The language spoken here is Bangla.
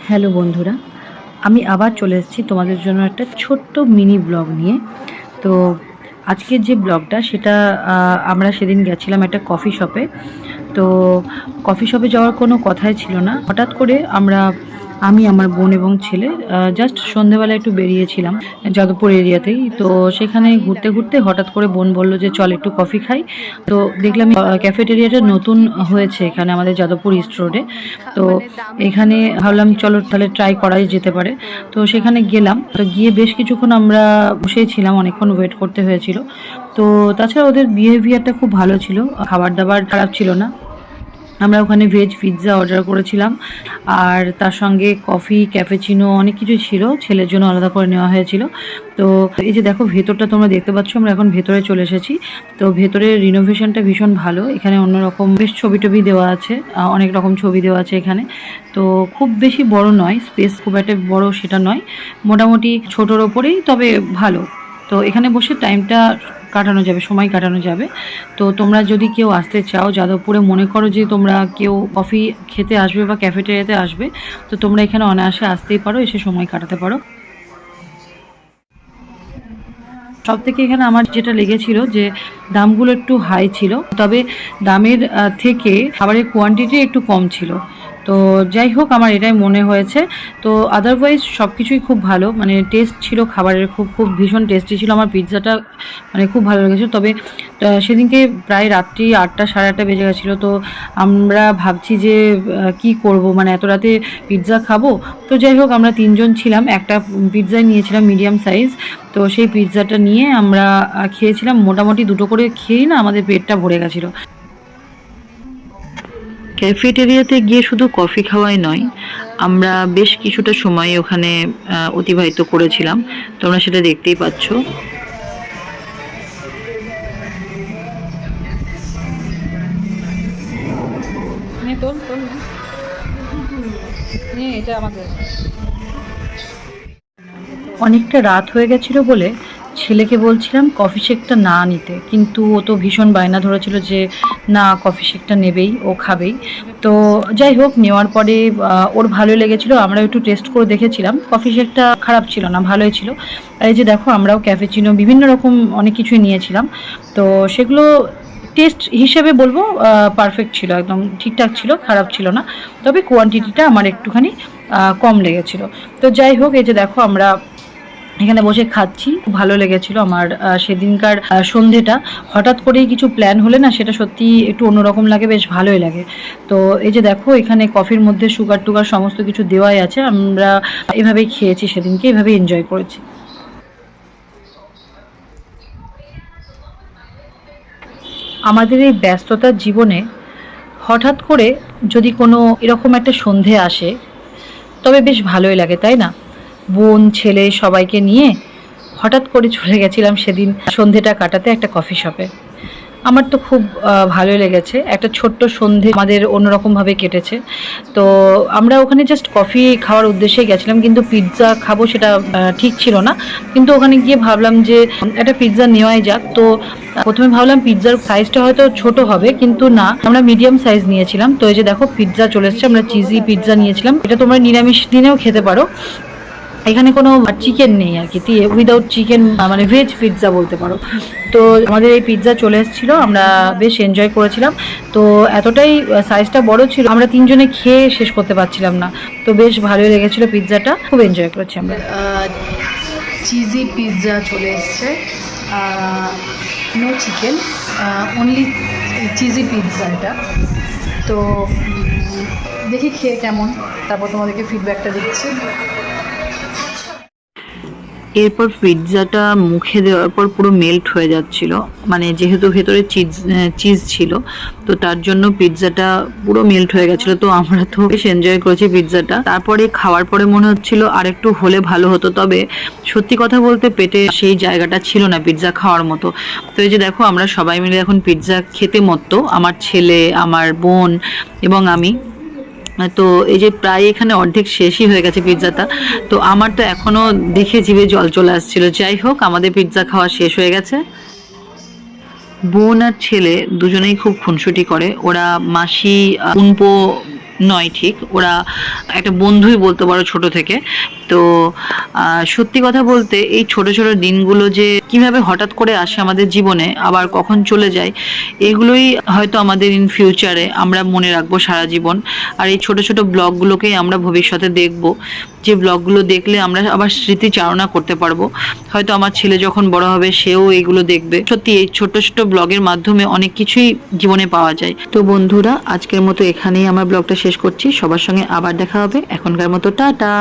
হ্যালো বন্ধুরা, আমি আবার চলে এসেছি তোমাদের জন্য একটা ছোট্ট মিনি ব্লগ নিয়ে। তো আজকের যে ব্লগটা সেটা আমরা সেদিন গেছিলাম একটা কফি শপে। তো কফি শপে যাওয়ার কোনো কথাই ছিল না। হঠাৎ করে আমি, আমার বোন এবং ছেলে জাস্ট সন্ধেবেলা একটু বেরিয়েছিলাম যাদবপুর এরিয়াতেই। তো সেখানে ঘুরতে ঘুরতে হঠাৎ করে বোন বলল যে চল একটু কফি খাই। তো দেখলাম ক্যাফেটেরিয়াটা নতুন হয়েছে এখানে আমাদের যাদবপুর ইস্ট রোডে। তো এখানে ভাবলাম চলো তাহলে ট্রাই করাই যেতে পারে। তো সেখানে গেলাম, তো গিয়ে বেশ কিছুক্ষণ আমরা বসেই ছিলাম, অনেকক্ষণ ওয়েট করতে হয়েছিল। তো তাছাড়া ওদের বিহেভিয়ারটা খুব ভালো ছিল, খাবার দাবার খারাপ ছিল না। আমরা ওখানে ভেজ পিৎজা অর্ডার করেছিলাম, আর তার সঙ্গে কফি, ক্যাফেচিনো অনেক কিছুই ছিল, ছেলের জন্য আলাদা করে নেওয়া হয়েছিল। তো এই যে দেখো ভেতরটা তোমরা দেখতে পাচ্ছ, আমরা এখন ভেতরে চলে এসেছি। তো ভেতরের রিনোভেশনটা ভীষণ ভালো, এখানে অন্যরকম বেশ ছবি টবি দেওয়া আছে, অনেক রকম ছবি দেওয়া আছে এখানে। তো খুব বেশি বড় নয়, স্পেস খুব একটা বড় সেটা নয়, মোটামুটি ছোটোর ওপরেই, তবে ভালো। তো এখানে বসে টাইমটা কাটানো যাবে, সময় কাটানো যাবে। তো তোমরা যদি কেউ আসতে চাও যাদবপুরে, মনে করো যে তোমরা কেউ কফি খেতে আসবে বা ক্যাফেটেরিয়াতে আসবে, তো তোমরা এখানে অনায়াসে আসতেই পারো, এসে সময় কাটাতে পারো। সব থেকে এখানে আমার যেটা লেগেছিল যে দামগুলো একটু হাই ছিল, তবে দামের থেকে খাবারের কোয়ান্টিটি একটু কম ছিল। তো যাই হোক, আমার এটাই মনে হয়েছে। তো আদারওয়াইজ সব কিছুই খুব ভালো, মানে টেস্ট ছিল খাবারের, খুব খুব ভীষণ টেস্টি ছিল। আমার পিৎজাটা মানে খুব ভালো লেগেছিল। তবে সেদিনকে প্রায় রাত্রি 8টা সাড়ে 8টা বেজে গেছিলো। তো আমরা ভাবছি যে কি করব, মানে এত রাতে পিৎজা খাবো। তো যাই হোক, আমরা 3জন ছিলাম, একটা পিৎজাই নিয়েছিলাম মিডিয়াম সাইজ। তো সেই পিৎজাটা নিয়ে আমরা খেয়েছিলাম, মোটামুটি দুটো করে খেয়েই না আমাদের পেটটা ভরে গেছিলো। ক্যাফেটেরিয়াতে গিয়ে শুধু কফি খাওয়াই নয়, আমরা বেশ কিছুটা সময় ওখানে অতিবাহিত করেছিলাম, তোমরা সেটা দেখতেই পাচ্ছ। এটা আমাদের অনেকটা রাত হয়ে গেছিলো বলে ছেলেকে বলছিলাম কফি শেকটা না নিতে, কিন্তু ও তো ভীষণ বায়না ধরেছিল যে না, কফি শেকটা নেবেই, ও খাবেই। তো যাই হোক, নেওয়ার পরে ওর ভালো লেগেছিলো, আমরা একটু টেস্ট করে দেখেছিলাম, কফি শেকটা খারাপ ছিল না, ভালোই ছিল। আর এই যে দেখো, আমরাও ক্যাফেচিনো বিভিন্ন রকম অনেক কিছুই নিয়েছিলাম। তো সেগুলো টেস্ট হিসেবে বলবো পারফেক্ট ছিল, একদম ঠিকঠাক ছিল, খারাপ ছিল না। তবে কোয়ান্টিটিটা আমার একটুখানি কম লেগেছিল। তো যাই হোক, এই যে দেখো আমরা এখানে বসে খাচ্ছি, ভালো লেগেছিল আমার সেদিনকার সন্ধেটা। হঠাৎ করেই কিছু প্ল্যান হলে না, সেটা সত্যি একটু অন্যরকম লাগে, বেশ ভালোই লাগে। তো এই যে দেখো, এখানে কফির মধ্যে সুগার টুগার সমস্ত কিছু দেওয়াই আছে, আমরা এভাবেই খেয়েছি সেদিনকে, এভাবেই এনজয় করেছি। আমাদের এই ব্যস্ততার জীবনে হঠাৎ করে যদি কোনো এরকম একটা সন্ধে আসে, তবে বেশ ভালোই লাগে, তাই না? বোন, ছেলে সবাইকে নিয়ে হঠাৎ করে চলে গেছিলাম সেদিন সন্ধেটা কাটাতে একটা কফি শপে। আমার তো খুব ভালোই লেগেছে, একটা ছোট্ট সন্ধে আমাদের অন্যরকমভাবে কেটেছে। তো আমরা ওখানে জাস্ট কফি খাওয়ার উদ্দেশ্যে গেছিলাম, কিন্তু পিৎজা খাবো সেটা ঠিক ছিল না। কিন্তু ওখানে গিয়ে ভাবলাম যে একটা পিৎজা নেওয়াই যাক। তো প্রথমে ভাবলাম পিৎজার সাইজটা হয়তো ছোট হবে, কিন্তু না, আমরা মিডিয়াম সাইজ নিয়েছিলাম। তো এই যে দেখো, পিৎজা চলে এসেছে, আমরা চিজি পিৎজা নিয়েছিলাম। এটা তোমরা নিরামিষ দিনেও খেতে পারো, এখানে কোনো চিকেন নেই আর কি, উইদাউট চিকেন, মানে ভেজ পিৎজা বলতে পারো। তো আমাদের এই পিৎজা চলে এসেছিলো, আমরা বেশ এনজয় করেছিলাম। তো এতটাই সাইজটা বড় ছিল, আমরা 3জনে খেয়ে শেষ করতে পারছিলাম না। তো বেশ ভালোই লেগেছিলো পিৎজাটা, খুব এনজয় করেছি আমরা। চিজি পিৎজা চলে এসছে, no chicken, only cheesy pizza এটা। তো দেখি খেয়ে কেমন, তারপর তোমাদেরকে ফিডব্যাকটা দিচ্ছি। এরপর পিৎজাটা মুখে দেওয়ার পর পুরো মেল্ট হয়ে যাচ্ছিল, মানে যেহেতু ভেতরে চিজ ছিল, তো তার জন্য পিৎজাটা পুরো মেল্ট হয়ে গেছিলো। তো আমরা তো বেশ এনজয় করেছি পিৎজাটা। তারপরে খাওয়ার পরে মনে হচ্ছিল আর একটু হলে ভালো হতো, তবে সত্যি কথা বলতে পেটে সেই জায়গাটা ছিল না পিৎজা খাওয়ার মতো। তো এই যে দেখো, আমরা সবাই মিলে এখন পিৎজা খেতে মত্ত, আমার ছেলে, আমার বোন এবং আমি। তো এই যে প্রায় এখানে অর্ধেক শেষই হয়ে গেছে পিৎজাটা। তো আমার তো এখনো দেখে জিভে জল চলে আসছিল। যাই হোক, আমাদের পিৎজা খাওয়া শেষ হয়ে গেছে। বোন আর ছেলে দুজনেই খুব খুনসুটি করে, ওরা মাসি, উনপো নয় ঠিক, ওরা একটা বন্ধুই বলতে পারো ছোট থেকে। তো সত্যি কথা বলতে এই ছোট ছোট দিনগুলো যে কিভাবে হঠাৎ করে আসে আমাদের জীবনে, আবার কখন চলে যায়, এগুলোই হয়তো আমাদের ইন ফিউচারে আমরা মনে রাখবো সারা জীবন। আর এই ছোট ছোট ব্লগগুলোকেই আমরা ভবিষ্যতে দেখব, যে ব্লগগুলো দেখলে আমরা আবার স্মৃতিচারণা করতে পারবো। হয়তো আমার ছেলে যখন বড় হবে সেও এইগুলো দেখবে। সত্যি এই ছোট ছোট ব্লগের মাধ্যমে অনেক কিছুই জীবনে পাওয়া যায়। তো বন্ধুরা, আজকের মতো এখানেই আমার ব্লগটা শেষ করছি। সবার সঙ্গে আবার দেখা হবে। এখনকার মতো টাটা।